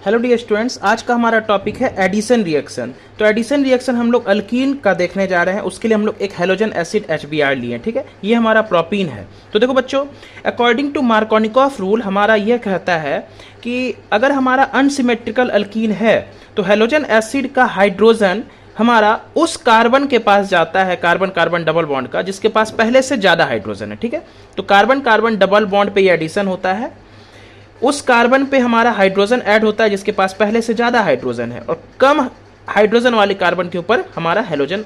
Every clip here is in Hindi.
हेलो डियर स्टूडेंट्स, आज का हमारा टॉपिक है एडिशन रिएक्शन। तो एडिशन रिएक्शन हम लोग अल्कीन का देखने जा रहे हैं। उसके लिए हम लोग एक हेलोजन एसिड HBr लिए, ठीक है। ये हमारा प्रोपीन है। तो देखो बच्चों, अकॉर्डिंग टू मार्कोनिकॉफ रूल हमारा यह कहता है कि अगर हमारा अनसिमेट्रिकल अल्कीन है तो हेलोजन एसिड का हाइड्रोजन हमारा उस कार्बन के पास जाता है, कार्बन कार्बन डबल बॉन्ड का, जिसके पास पहले से ज़्यादा हाइड्रोजन है, ठीक है। तो कार्बन कार्बन डबल बॉन्ड पे ये एडिशन होता है। उस कार्बन पे हमारा हाइड्रोजन ऐड होता है जिसके पास पहले से ज़्यादा हाइड्रोजन है, और कम हाइड्रोजन वाले कार्बन के ऊपर हमारा हेलोजन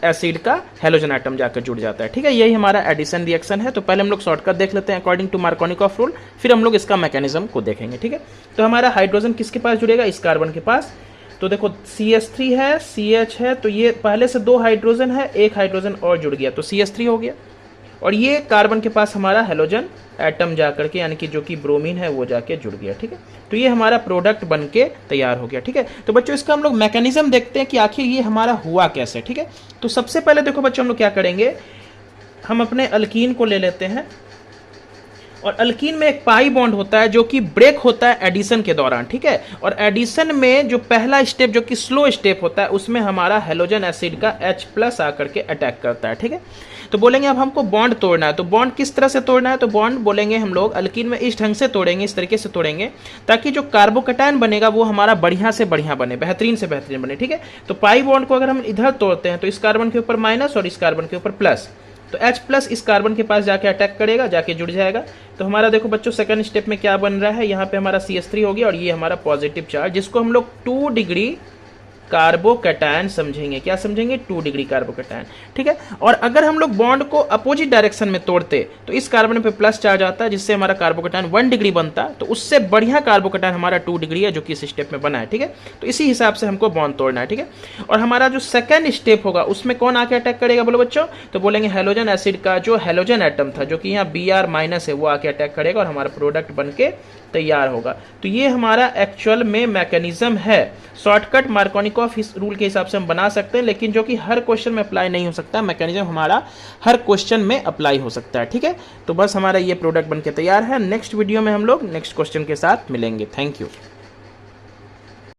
एसिड का हेलोजन एटम जाकर जुड़ जाता है, ठीक है। यही हमारा एडिशन रिएक्शन है। तो पहले हम लोग शॉर्टकट देख लेते हैं अकॉर्डिंग टू मार्कोनिकॉफ रूल, फिर हम लोग इसका मैकेनिज्म को देखेंगे, ठीक है। तो हमारा हाइड्रोजन किसके पास जुड़ेगा? इस कार्बन के पास। तो देखो CH3 है, CH है, तो ये पहले से 2 हाइड्रोजन है, एक हाइड्रोजन और जुड़ गया तो CH3 हो गया। और ये कार्बन के पास हमारा हेलोजन एटम जाकर के, यानी कि जो कि ब्रोमीन है, वो जाके जुड़ गया, ठीक है। तो ये हमारा प्रोडक्ट बन के तैयार हो गया, ठीक है। तो बच्चों, इसका हम लोग मैकेनिज्म देखते हैं कि आखिर ये हमारा हुआ कैसे, ठीक है। तो सबसे पहले देखो बच्चों, हम लोग क्या करेंगे, हम अपने अल्कीन को ले लेते हैं, और अल्कीन में एक पाई बॉन्ड होता है जो कि ब्रेक होता है एडिशन के दौरान, ठीक है। और एडिशन में जो पहला स्टेप, जो कि स्लो स्टेप होता है, उसमें हमारा हेलोजन एसिड का H+ आकर के अटैक करता है, ठीक है। तो बोलेंगे अब हमको बॉन्ड तोड़ना है। तो बॉन्ड किस तरह से तोड़ना है? तो बॉन्ड बोलेंगे हम लोग अल्कीन में इस ढंग से तोड़ेंगे, इस तरीके से तोड़ेंगे ताकि जो कार्बोकैटायन बनेगा वो हमारा बढ़िया से बढ़िया बने, बेहतरीन से बेहतरीन बने, ठीक है। तो पाई बॉन्ड को अगर हम इधर तोड़ते हैं तो इस कार्बन के ऊपर माइनस और इस कार्बन के ऊपर प्लस, तो H+ इस कार्बन के पास जाके अटैक करेगा, जाके जुड़ जाएगा। तो हमारा देखो बच्चों, सेकंड स्टेप में क्या बन रहा है, यहाँ पे हमारा CH3 हो गया, और ये हमारा पॉजिटिव चार्ज, जिसको हम लोग 2 डिग्री कार्बोकैटायन समझेंगे। क्या समझेंगे? 2 डिग्री कार्बोकैटायन, ठीक है। और अगर हम लोग बॉन्ड को अपोजिट डायरेक्शन में तोड़ते तो इस कार्बन पे प्लस चार्ज आता है, जिससे हमारा कार्बोकैटायन 1 डिग्री बनता। तो उससे बढ़िया कार्बोकैटायन हमारा 2 डिग्री है, जो कि इस स्टेप में बना है, ठीक है। तो इसी हिसाब से हमको बॉन्ड तोड़ना है, ठीक है। और हमारा जो सेकंड स्टेप होगा उसमें कौन आके अटैक करेगा बोलो बच्चों? तो बोलेंगे हेलोजन एसिड का जो हेलोजन एटम था, जो कि यहाँ Br- है, वो आके अटैक करेगा और हमारा प्रोडक्ट बन के तैयार होगा। तो ये हमारा एक्चुअल में मैकेनिज्म है। शॉर्टकट मार्कोनिकॉफ रूल के हिसाब से हम बना सकते हैं, लेकिन जो कि हर क्वेश्चन में अप्लाई नहीं हो सकता। मैकेनिज्म हमारा हर क्वेश्चन में अप्लाई हो सकता है, ठीक है। तो बस हमारा ये प्रोडक्ट बनके तैयार है। नेक्स्ट वीडियो में हम लोग नेक्स्ट क्वेश्चन के साथ मिलेंगे। Thank you.